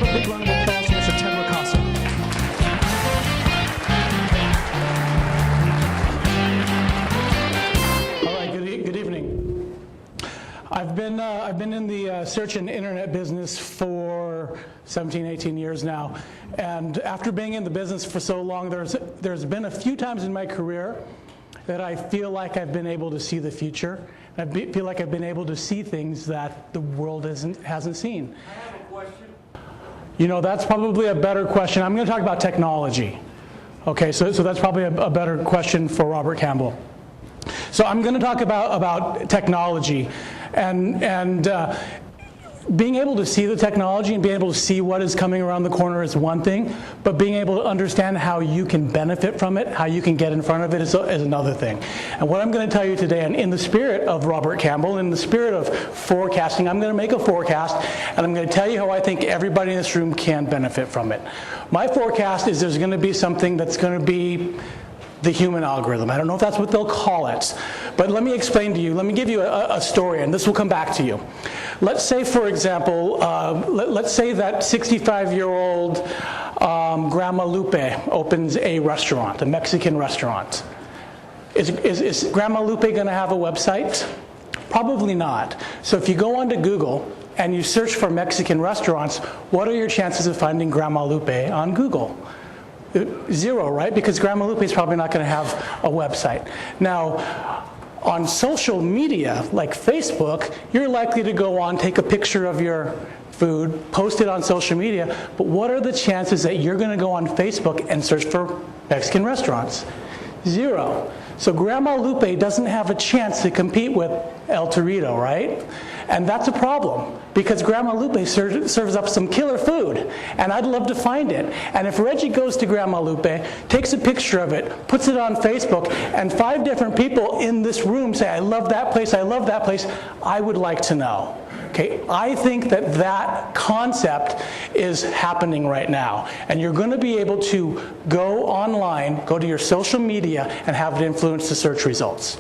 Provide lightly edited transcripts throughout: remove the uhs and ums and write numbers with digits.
give a big round of applause to Mr. Ted Ricasa. All right, good evening. I've been in the search and internet business for 17, 18 years now, and after being in the business for so long, there's been a few times in my career that I feel like I've been able to see the future. I feel like I've been able to see things that the world hasn't seen. I have a question. You know, that's probably a better question. I'm going to talk about technology. Okay, so that's probably a better question for Robert Campbell. So I'm going to talk about technology, and being able to see the technology and being able to see what is coming around the corner is one thing, but being able to understand how you can benefit from it, how you can get in front of it is another thing. And what I'm going to tell you today, and in the spirit of Robert Campbell, in the spirit of forecasting, I'm going to make a forecast, and I'm going to tell you how I think everybody in this room can benefit from it. My forecast is there's going to be something that's going to be the human algorithm. I don't know if that's what they'll call it, but let me explain to you. Let me give you a story, and this will come back to you. Let's say, for example, let's say that 65-year-old Grandma Lupe opens a restaurant, a Mexican restaurant. Is Grandma Lupe going to have a website? Probably not. So if you go onto Google and you search for Mexican restaurants, what are your chances of finding Grandma Lupe on Google? Zero, right? Because Grandma Lupe is probably not going to have a website. Now, on social media, like Facebook, you're likely to go on, take a picture of your food, post it on social media, but what are the chances that you're going to go on Facebook and search for Mexican restaurants? Zero. So Grandma Lupe doesn't have a chance to compete with El Torito, right? And that's a problem, because Grandma Lupe serves up some killer food, and I'd love to find it. And if Reggie goes to Grandma Lupe, takes a picture of it, puts it on Facebook, and 5 different people in this room say, I love that place, I would like to know. Okay, I think that concept is happening right now, and you're going to be able to go online, go to your social media, and have it influence the search results.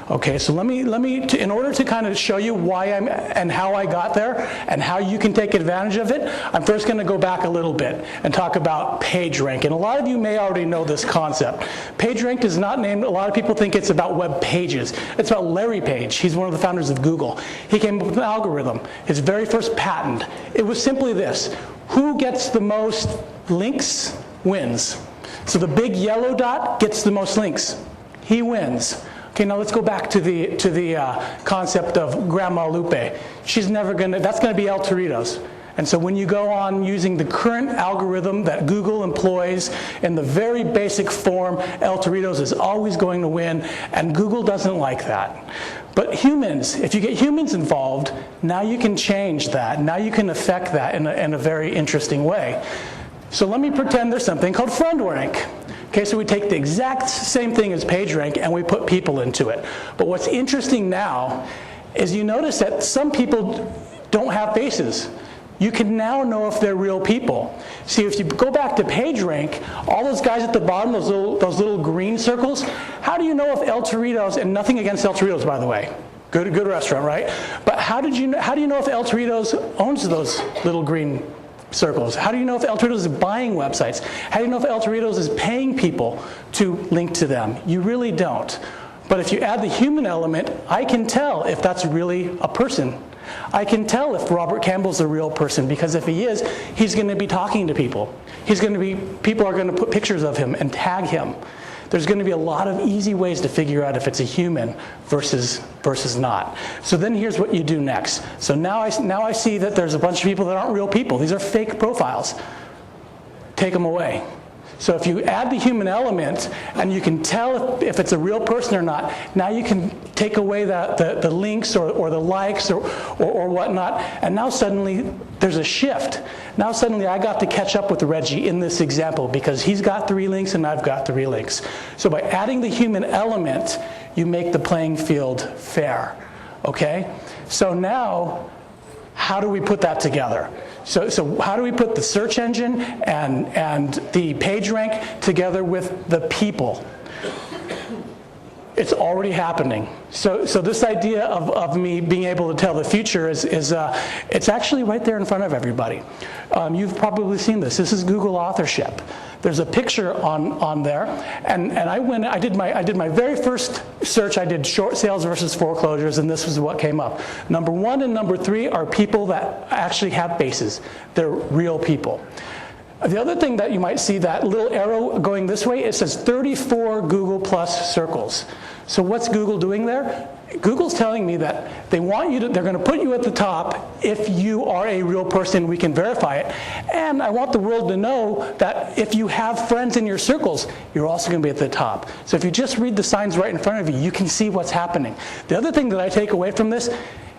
Okay, so let me in order to kind of show you why and how I got there and how you can take advantage of it, I'm first going to go back a little bit and talk about PageRank. And a lot of you may already know this concept. PageRank is not named, a lot of people think it's about web pages. It's about Larry Page. He's one of the founders of Google. He came up with an algorithm, his very first patent. It was simply this: who gets the most links wins. So the big yellow dot gets the most links. He wins. Okay, now let's go back to the concept of Grandma Lupe. She's never that's going to be El Torito's. And so when you go on using the current algorithm that Google employs in the very basic form, El Torito's is always going to win, and Google doesn't like that. But humans, if you get humans involved, now you can change that. Now you can affect that in a very interesting way. So let me pretend there's something called friend rank. Okay, so we take the exact same thing as PageRank and we put people into it. But what's interesting now is you notice that some people don't have faces. You can now know if they're real people. See, if you go back to PageRank, all those guys at the bottom, those little green circles, how do you know if El Torito's, and nothing against El Torito's, by the way, good restaurant, right? But how do you know if El Torito's owns those little green circles? How do you know if El Torito's is buying websites? How do you know if El Torito's is paying people to link to them? You really don't. But if you add the human element, I can tell if that's really a person. I can tell if Robert Campbell's a real person, because if he is, he's going to be talking to people. People are going to put pictures of him and tag him. There's going to be a lot of easy ways to figure out if it's a human versus not. So then here's what you do next. So now I see that there's a bunch of people that aren't real people. These are fake profiles. Take them away. So if you add the human element and you can tell if it's a real person or not, now you can take away the links or the likes or whatnot, and now suddenly there's a shift. Now suddenly I got to catch up with Reggie in this example because he's got 3 links and I've got 3 links. So by adding the human element, you make the playing field fair. Okay? So now, how do we put that together? So how do we put the search engine and the PageRank together with the people? It's already happening. So this idea of me being able to tell the future is it's actually right there in front of everybody. You've probably seen this. This is Google authorship. There's a picture on there, and I did my very first search. I did short sales versus foreclosures, and this was what came up. Number 1 and number 3 are people that actually have faces. They're real people. The other thing that you might see, that little arrow going this way, it says 34 Google Plus circles. So what's Google doing there? Google's telling me that they want you to, they're going to put you at the top if you are a real person, we can verify it. And I want the world to know that if you have friends in your circles, you're also going to be at the top. So if you just read the signs right in front of you, you can see what's happening. The other thing that I take away from this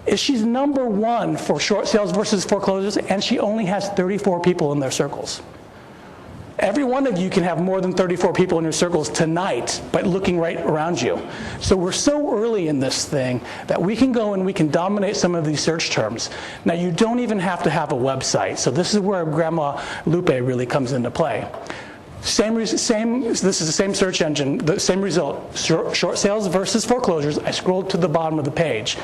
is she's number 1 for short sales versus foreclosures, and she only has 34 people in their circles. Every one of you can have more than 34 people in your circles tonight by looking right around you. So we're so early in this thing that we can go and we can dominate some of these search terms. Now, you don't even have to have a website. So this is where Grandma Lupe really comes into play. This is the same search engine, the same result, short sales versus foreclosures. I scrolled to the bottom of the page.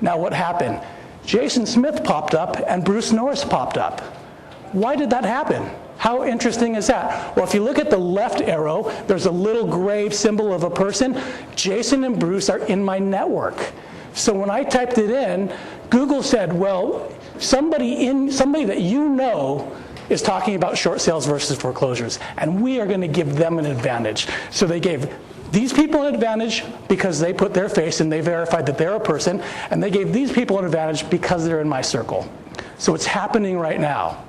Now what happened? Jason Smith popped up and Bruce Norris popped up. Why did that happen? How interesting is that? Well, if you look at the left arrow, there's a little gray symbol of a person. Jason and Bruce are in my network. So when I typed it in, Google said, well, somebody that you know is talking about short sales versus foreclosures, and we are going to give them an advantage. So they gave these people an advantage because they put their face and they verified that they're a person, and they gave these people an advantage because they're in my circle. So it's happening right now.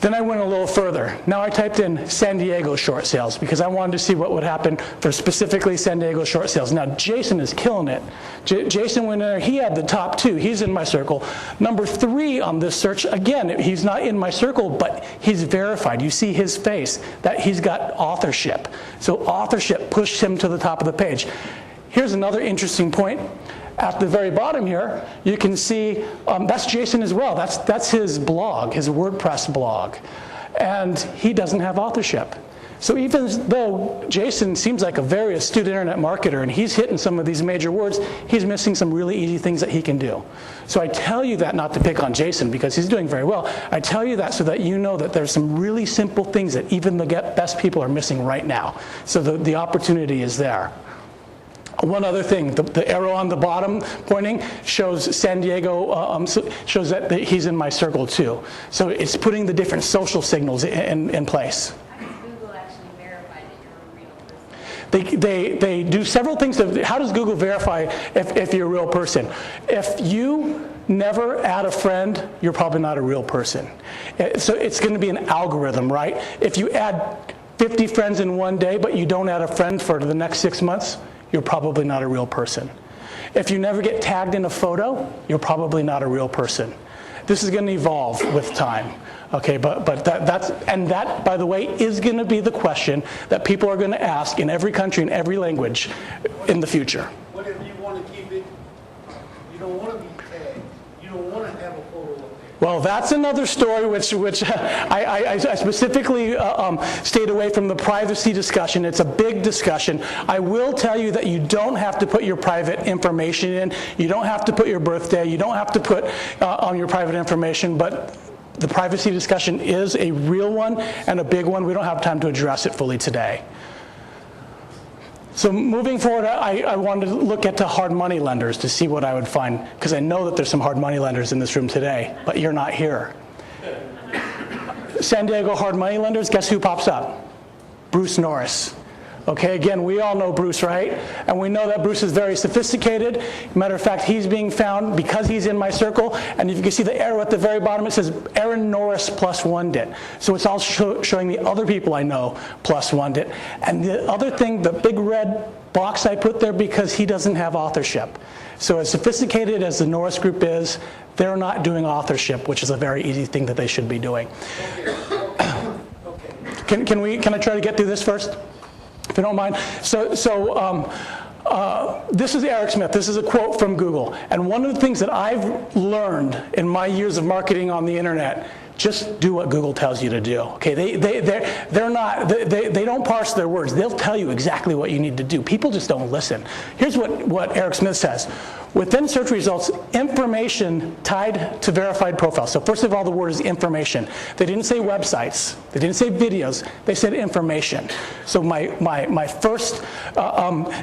Then I went a little further. Now I typed in San Diego short sales because I wanted to see what would happen for specifically San Diego short sales. Now Jason is killing it. Jason went in there, he had the top 2, he's in my circle. Number 3 on this search, again, he's not in my circle, but he's verified. You see his face, that he's got authorship. So authorship pushed him to the top of the page. Here's another interesting point. At the very bottom here, you can see that's Jason as well. That's his blog, his WordPress blog. And he doesn't have authorship. So even though Jason seems like a very astute internet marketer and he's hitting some of these major words, he's missing some really easy things that he can do. So I tell you that not to pick on Jason because he's doing very well. I tell you that so that you know that there's some really simple things that even the best people are missing right now. So the opportunity is there. One other thing, the arrow on the bottom pointing shows San Diego, shows that he's in my circle too. So it's putting the different social signals in place. How does Google actually verify that you're a real person? They do several things. How does Google verify if you're a real person? If you never add a friend, you're probably not a real person. So it's going to be an algorithm, right? If you add 50 friends in one day, but you don't add a friend for the next 6 months, you're probably not a real person. If you never get tagged in a photo, you're probably not a real person. This is going to evolve with time. Okay, but that, by the way, is going to be the question that people are going to ask in every country, in every language in the future. What if you want to keep it, you don't want to be tagged, you don't want to have a photo up there? Well, that's another story which I specifically stayed away from the privacy discussion. It's a big discussion. I will tell you that you don't have to put your private information in. You don't have to put your birthday. You don't have to put on your private information, but the privacy discussion is a real one and a big one. We don't have time to address it fully today. So moving forward, I wanted to look at the hard money lenders to see what I would find, because I know that there's some hard money lenders in this room today, but you're not here. San Diego hard money lenders, guess who pops up? Bruce Norris. Okay, again, we all know Bruce, right? And we know that Bruce is very sophisticated. Matter of fact, he's being found because he's in my circle. And if you can see the arrow at the very bottom, it says Aaron Norris +1 it. So it's all showing the other people I know +1 it. And the other thing, the big red box I put there, because he doesn't have authorship. So as sophisticated as the Norris group is, they're not doing authorship, which is a very easy thing that they should be doing. Okay. Can I try to get through this first? If you don't mind. This is Eric Smith. This is a quote from Google. And one of the things that I've learned in my years of marketing on the internet, just do what Google tells you to do. Okay, they don't parse their words. They'll tell you exactly what you need to do. People just don't listen. Here's what Eric Smith says. Within search results, information tied to verified profiles. So first of all, the word is information. They didn't say websites. They didn't say videos. They said information. So my first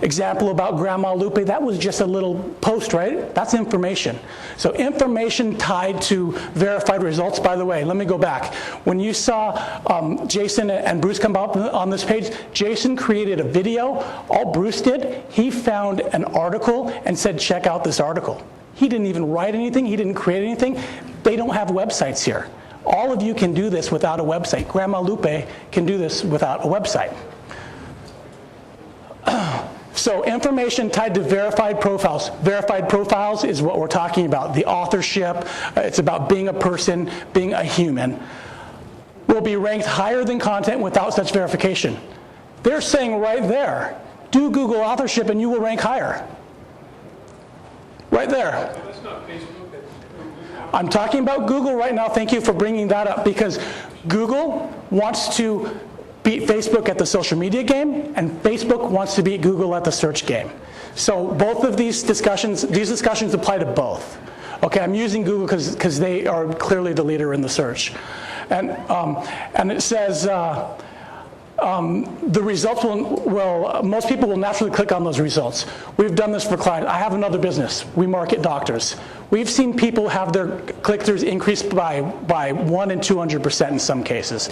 example about Grandma Lupe, that was just a little post, right? That's information. So information tied to verified results. By the way, let me go back. When you saw Jason and Bruce come up on this page, Jason created a video. All Bruce did, he found an article and said, check out this article. He didn't even write anything. He didn't create anything. They don't have websites here. All of you can do this without a website. Grandma Lupe can do this without a website. So information tied to verified profiles. Verified profiles is what we're talking about. The authorship, it's about being a person, being a human, will be ranked higher than content without such verification. They're saying right there, do Google authorship and you will rank higher. Right there. That's not Facebook. I'm talking about Google right now. Thank you for bringing that up, because Google wants to beat Facebook at the social media game, and Facebook wants to beat Google at the search game. So both of these discussions apply to both. Okay, I'm using Google because they are clearly the leader in the search. And it says, the results most people will naturally click on those results. We've done this for clients. I have another business. We market doctors. We've seen people have their click-throughs increase by 100% and 200% in some cases.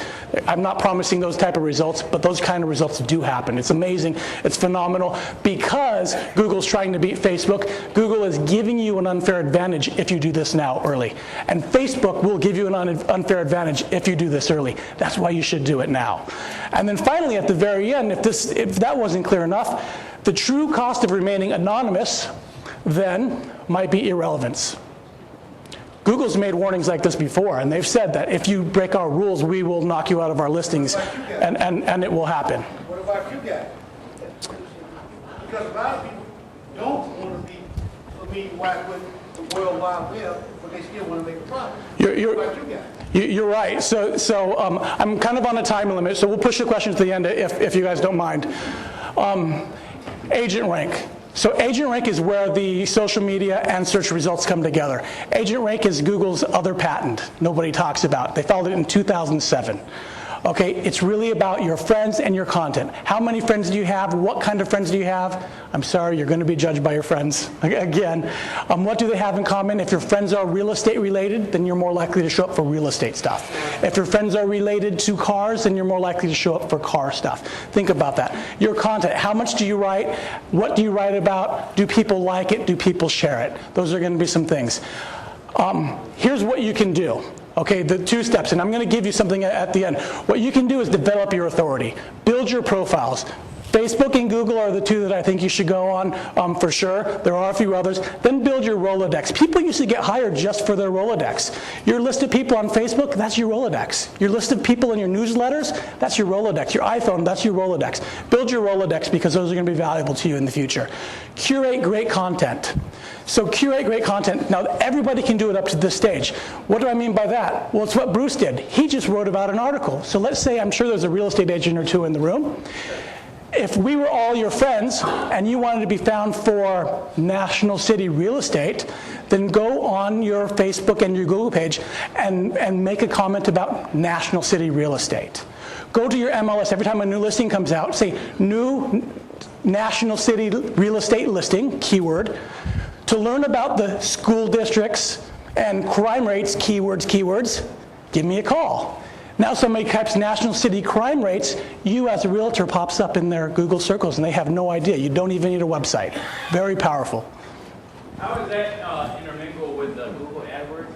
I'm not promising those type of results, but those kind of results do happen. It's amazing. It's phenomenal, because Google's trying to beat Facebook. Google is giving you an unfair advantage if you do this now early. And Facebook will give you an unfair advantage if you do this early. That's why you should do it now. And then finally, at the very end, if that wasn't clear enough, the true cost of remaining anonymous then might be irrelevance. Google's made warnings like this before, and they've said that if you break our rules, we will knock you out of our listings, and it will happen. What about you guys? Because a lot of people don't want to be whack with the World Wide Web, but they still want to make a profit. What about you guys? You're right. So I'm kind of on a time limit, so we'll push the questions to the end if you guys don't mind. Agent rank. So agent rank is where the social media and search results come together. Agent rank is Google's other patent nobody talks about. They filed it in 2007. Okay, it's really about your friends and your content. How many friends do you have? What kind of friends do you have? I'm sorry, you're going to be judged by your friends. Again, what do they have in common? If your friends are real estate related, then you're more likely to show up for real estate stuff. If your friends are related to cars, then you're more likely to show up for car stuff. Think about that. Your content, how much do you write? What do you write about? Do people like it? Do people share it? Those are going to be some things. Here's what you can do. Okay, the 2 steps, and I'm going to give you something at the end. What you can do is develop your authority. Build your profiles. Facebook and Google are the 2 that I think you should go on for sure. There are a few others. Then build your Rolodex. People used to get hired just for their Rolodex. Your list of people on Facebook, that's your Rolodex. Your list of people in your newsletters, that's your Rolodex. Your iPhone, that's your Rolodex. Build your Rolodex, because those are going to be valuable to you in the future. Curate great content. So curate great content. Now, everybody can do it up to this stage. What do I mean by that? Well, it's what Bruce did. He just wrote about an article. So let's say, I'm sure there's a real estate agent or 2 in the room. If we were all your friends and you wanted to be found for National City Real Estate, then go on your Facebook and your Google page and make a comment about National City Real Estate. Go to your MLS every time a new listing comes out, say new National City Real Estate listing, keyword, to learn about the school districts and crime rates, keywords, give me a call. Now somebody types National City crime rates, you as a realtor pops up in their Google circles, and they have no idea. You don't even need a website. Very powerful. How is that intermingle with Google AdWords?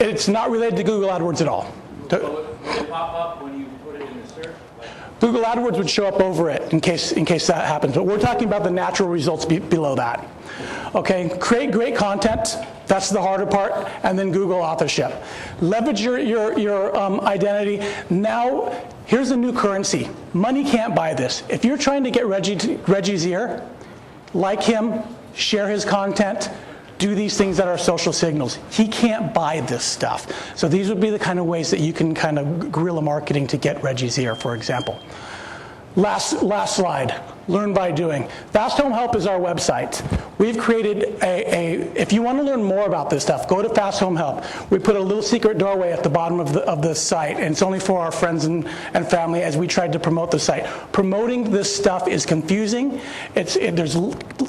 It's not related to Google AdWords at all. So will it pop up when you put it in the search? Google AdWords would show up over it in case that happens. But we're talking about the natural results below that. Okay, create great content. That's the harder part. And then Google authorship. Leverage your identity. Now, here's a new currency. Money can't buy this. If you're trying to get Reggie's ear, like him, share his content, do these things that are social signals. He can't buy this stuff. So these would be the kind of ways that you can kind of guerrilla marketing to get Reggie's ear, for example. Last slide, learn by doing. Fast Home Help is our website. We've created if you want to learn more about this stuff, go to Fast Home Help. We put a little secret doorway at the bottom of the site, and it's only for our friends and family as we tried to promote the site. Promoting this stuff is confusing. There's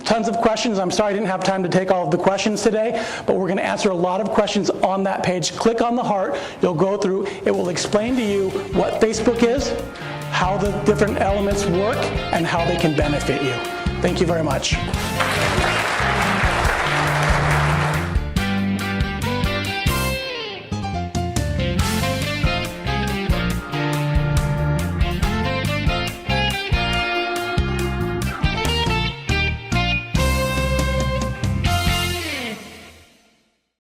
tons of questions. I'm sorry I didn't have time to take all of the questions today, but we're going to answer a lot of questions on that page. Click on the heart. You'll go through. It will explain to you what Facebook is, how the different elements work, and how they can benefit you. Thank you very much.